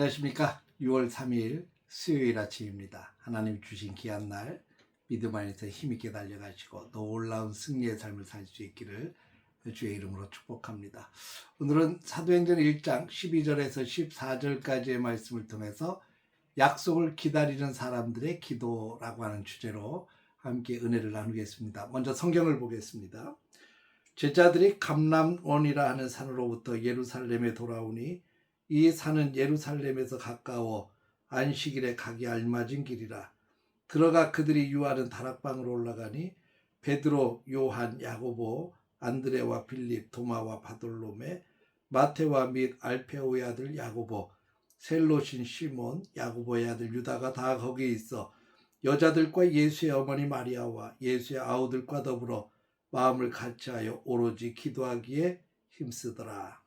안녕하십니까. 6월 3일 수요일 아침입니다. 하나님 주신 귀한 날 믿음 안에서 힘있게 달려가시고 놀라운 승리의 삶을 살 수 있기를 주의 이름으로 축복합니다. 오늘은 사도행전 1장 12절에서 14절까지의 말씀을 통해서 약속을 기다리는 사람들의 기도라고 하는 주제로 함께 은혜를 나누겠습니다. 먼저 성경을 보겠습니다. 제자들이 감람원이라 하는 산으로부터 예루살렘에 돌아오니 이 산은 예루살렘에서 가까워 안식일에 가기 알맞은 길이라. 들어가 그들이 유하는 다락방으로 올라가니 베드로, 요한, 야고보, 안드레와 빌립, 도마와 바돌로메, 마테와 및 알페오의 아들 야고보, 셀롯인 시몬, 야고보의 아들 유다가 다 거기에 있어 여자들과 예수의 어머니 마리아와 예수의 아우들과 더불어 마음을 같이하여 오로지 기도하기에 힘쓰더라.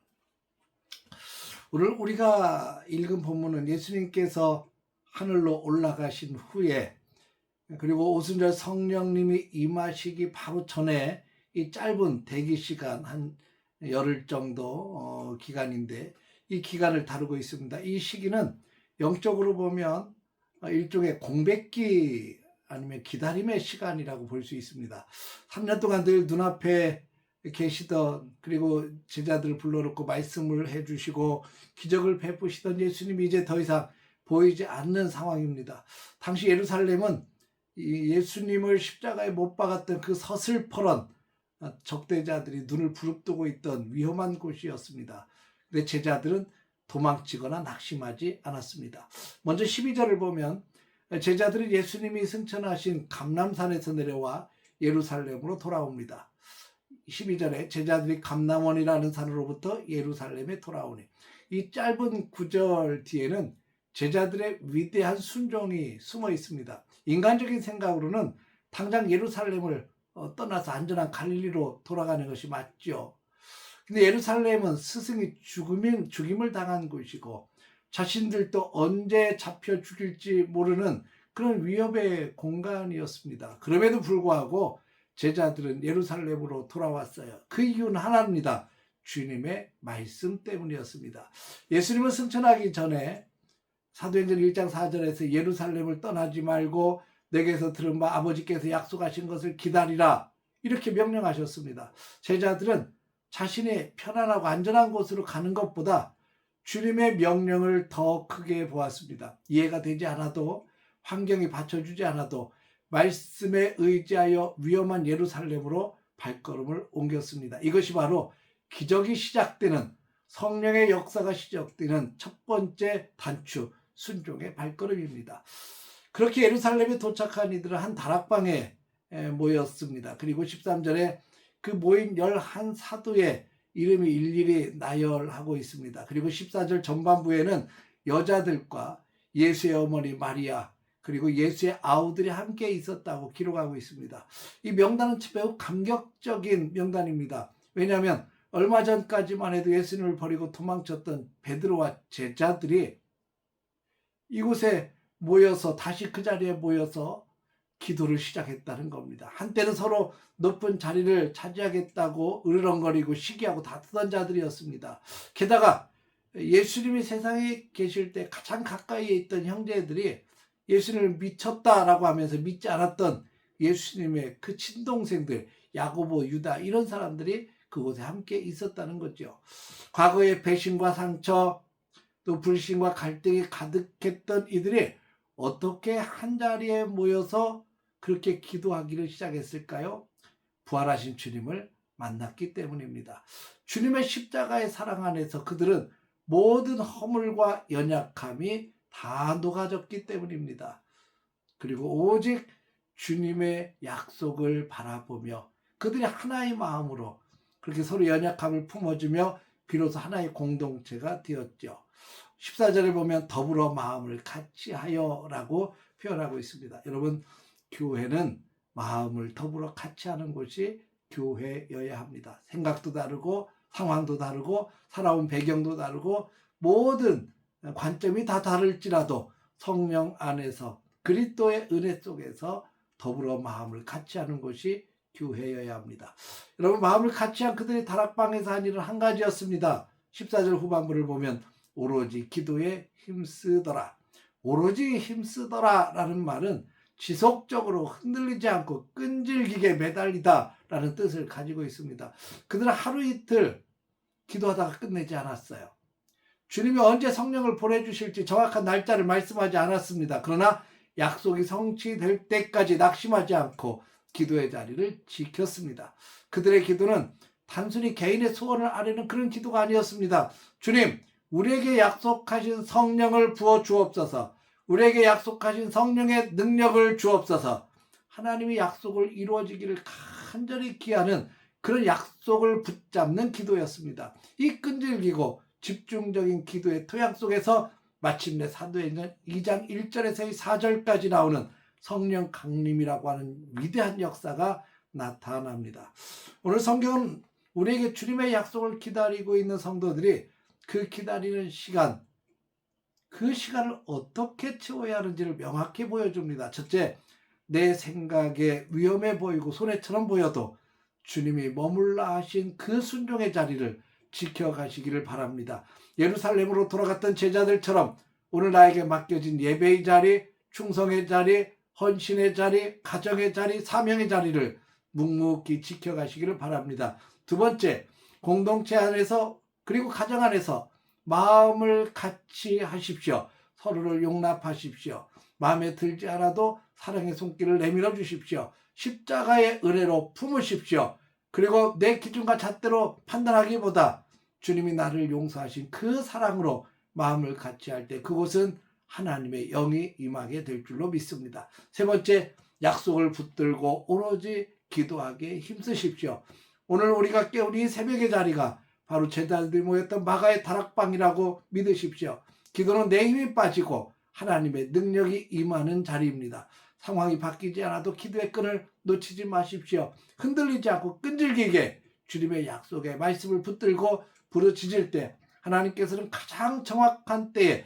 오늘 우리가 읽은 본문은 예수님께서 하늘로 올라가신 후에 그리고 오순절 성령님이 임하시기 바로 전에 이 짧은 대기 시간 한 열흘 정도 기간인데 이 기간을 다루고 있습니다. 이 시기는 영적으로 보면 일종의 공백기 아니면 기다림의 시간이라고 볼 수 있습니다. 3년 동안 늘 눈앞에 계시던 그리고 제자들을 불러놓고 말씀을 해주시고 기적을 베푸시던 예수님이 이제 더 이상 보이지 않는 상황입니다. 당시 예루살렘은 예수님을 십자가에 못 박았던 그 서슬퍼런 적대자들이 눈을 부릅뜨고 있던 위험한 곳이었습니다. 근데 제자들은 도망치거나 낙심하지 않았습니다. 먼저 12절을 보면 제자들은 예수님이 승천하신 감람산에서 내려와 예루살렘으로 돌아옵니다. 12절에 제자들이 감람원이라는 산으로부터 예루살렘에 돌아오니 이 짧은 구절 뒤에는 제자들의 위대한 순종이 숨어 있습니다. 인간적인 생각으로는 당장 예루살렘을 떠나서 안전한 갈릴리로 돌아가는 것이 맞죠. 근데 예루살렘은 스승이 죽임을 당한 곳이고 자신들도 언제 잡혀 죽일지 모르는 그런 위협의 공간이었습니다. 그럼에도 불구하고 제자들은 예루살렘으로 돌아왔어요. 그 이유는 하나입니다. 주님의 말씀 때문이었습니다. 예수님은 승천하기 전에 사도행전 1장 4절에서 예루살렘을 떠나지 말고 내게서 들은 바 아버지께서 약속하신 것을 기다리라 이렇게 명령하셨습니다. 제자들은 자신의 편안하고 안전한 곳으로 가는 것보다 주님의 명령을 더 크게 보았습니다. 이해가 되지 않아도 환경이 받쳐주지 않아도 말씀에 의지하여 위험한 예루살렘으로 발걸음을 옮겼습니다. 이것이 바로 기적이 시작되는 성령의 역사가 시작되는 첫 번째 단추 순종의 발걸음입니다. 그렇게 예루살렘에 도착한 이들은 한 다락방에 모였습니다. 그리고 13절에 그 모인 11사도의 이름이 일일이 나열하고 있습니다. 그리고 14절 전반부에는 여자들과 예수의 어머니 마리아 그리고 예수의 아우들이 함께 있었다고 기록하고 있습니다. 이 명단은 매우 감격적인 명단입니다. 왜냐하면 얼마 전까지만 해도 예수님을 버리고 도망쳤던 베드로와 제자들이 이곳에 모여서 다시 그 자리에 모여서 기도를 시작했다는 겁니다. 한때는 서로 높은 자리를 차지하겠다고 으르렁거리고 시기하고 다투던 자들이었습니다. 게다가 예수님이 세상에 계실 때 가장 가까이에 있던 형제들이 예수님을 미쳤다라고 하면서 믿지 않았던 예수님의 그 친동생들 야고보, 유다 이런 사람들이 그곳에 함께 있었다는 거죠. 과거의 배신과 상처 또 불신과 갈등이 가득했던 이들이 어떻게 한자리에 모여서 그렇게 기도하기를 시작했을까요? 부활하신 주님을 만났기 때문입니다. 주님의 십자가의 사랑 안에서 그들은 모든 허물과 연약함이 다 녹아졌기 때문입니다. 그리고 오직 주님의 약속을 바라보며 그들이 하나의 마음으로 그렇게 서로 연약함을 품어주며 비로소 하나의 공동체가 되었죠. 14절에 보면 더불어 마음을 같이 하여라고 표현하고 있습니다. 여러분, 교회는 마음을 더불어 같이 하는 곳이 교회여야 합니다. 생각도 다르고 상황도 다르고 살아온 배경도 다르고 모든 관점이 다 다를지라도 성령 안에서 그리스도의 은혜 속에서 더불어 마음을 같이 하는 것이 교회여야 합니다. 여러분, 마음을 같이 한 그들의 다락방에서 한 일은 한 가지였습니다. 14절 후반부를 보면 오로지 기도에 힘쓰더라. 오로지 힘쓰더라 라는 말은 지속적으로 흔들리지 않고 끈질기게 매달리다 라는 뜻을 가지고 있습니다. 그들은 하루 이틀 기도하다가 끝내지 않았어요. 주님이 언제 성령을 보내주실지 정확한 날짜를 말씀하지 않았습니다. 그러나 약속이 성취될 때까지 낙심하지 않고 기도의 자리를 지켰습니다. 그들의 기도는 단순히 개인의 소원을 아뢰는 그런 기도가 아니었습니다. 주님, 우리에게 약속하신 성령을 부어 주옵소서. 우리에게 약속하신 성령의 능력을 주옵소서. 하나님의 약속을 이루어지기를 간절히 기하는 그런 약속을 붙잡는 기도였습니다. 이 끈질기고 집중적인 기도의 토양 속에서 마침내 사도행전 2장 1절에서 4절까지 나오는 성령 강림이라고 하는 위대한 역사가 나타납니다. 오늘 성경은 우리에게 주님의 약속을 기다리고 있는 성도들이 그 기다리는 시간, 그 시간을 어떻게 채워야 하는지를 명확히 보여줍니다. 첫째, 내 생각에 위험해 보이고 손해처럼 보여도 주님이 머물라 하신 그 순종의 자리를 지켜가시기를 바랍니다. 예루살렘으로 돌아갔던 제자들처럼 오늘 나에게 맡겨진 예배의 자리, 충성의 자리, 헌신의 자리, 가정의 자리, 사명의 자리를 묵묵히 지켜가시기를 바랍니다. 두 번째, 공동체 안에서 그리고 가정 안에서 마음을 같이 하십시오. 서로를 용납하십시오. 마음에 들지 않아도 사랑의 손길을 내밀어 주십시오. 십자가의 은혜로 품으십시오. 그리고 내 기준과 잣대로 판단하기보다 주님이 나를 용서하신 그 사랑으로 마음을 같이 할 때 그곳은 하나님의 영이 임하게 될 줄로 믿습니다. 세 번째, 약속을 붙들고 오로지 기도하기에 힘쓰십시오. 오늘 우리가 깨운 이 새벽의 자리가 바로 제자들이 모였던 마가의 다락방이라고 믿으십시오. 기도는 내 힘이 빠지고 하나님의 능력이 임하는 자리입니다. 상황이 바뀌지 않아도 기도의 끈을 놓치지 마십시오. 흔들리지 않고 끈질기게 주님의 약속의 말씀을 붙들고 부르짖을 때 하나님께서는 가장 정확한 때에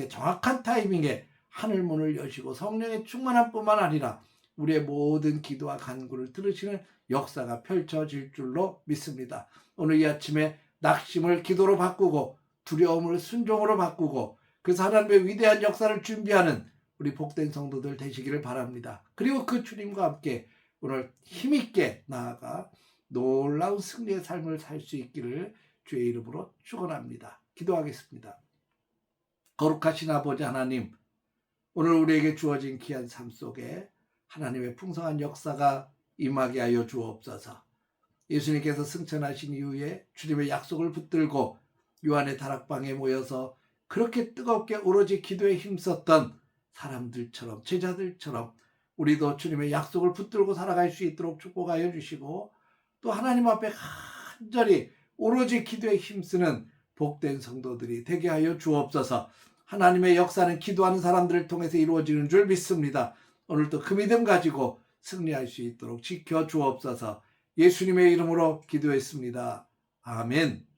정확한 타이밍에 하늘문을 여시고 성령의 충만함뿐만 아니라 우리의 모든 기도와 간구를 들으시는 역사가 펼쳐질 줄로 믿습니다. 오늘 이 아침에 낙심을 기도로 바꾸고 두려움을 순종으로 바꾸고 그래서 하나님의 위대한 역사를 준비하는 우리 복된 성도들 되시기를 바랍니다. 그리고 그 주님과 함께 오늘 힘있게 나아가 놀라운 승리의 삶을 살 수 있기를 주의 이름으로 축원합니다. 기도하겠습니다. 거룩하신 아버지 하나님, 오늘 우리에게 주어진 귀한 삶 속에 하나님의 풍성한 역사가 임하게 하여 주옵소서. 예수님께서 승천하신 이후에 주님의 약속을 붙들고 요한의 다락방에 모여서 그렇게 뜨겁게 오로지 기도에 힘썼던 사람들처럼 제자들처럼 우리도 주님의 약속을 붙들고 살아갈 수 있도록 축복하여 주시고 또 하나님 앞에 간절히 오로지 기도에 힘쓰는 복된 성도들이 되게 하여 주옵소서. 하나님의 역사는 기도하는 사람들을 통해서 이루어지는 줄 믿습니다. 오늘도 그 믿음 가지고 승리할 수 있도록 지켜 주옵소서. 예수님의 이름으로 기도했습니다. 아멘.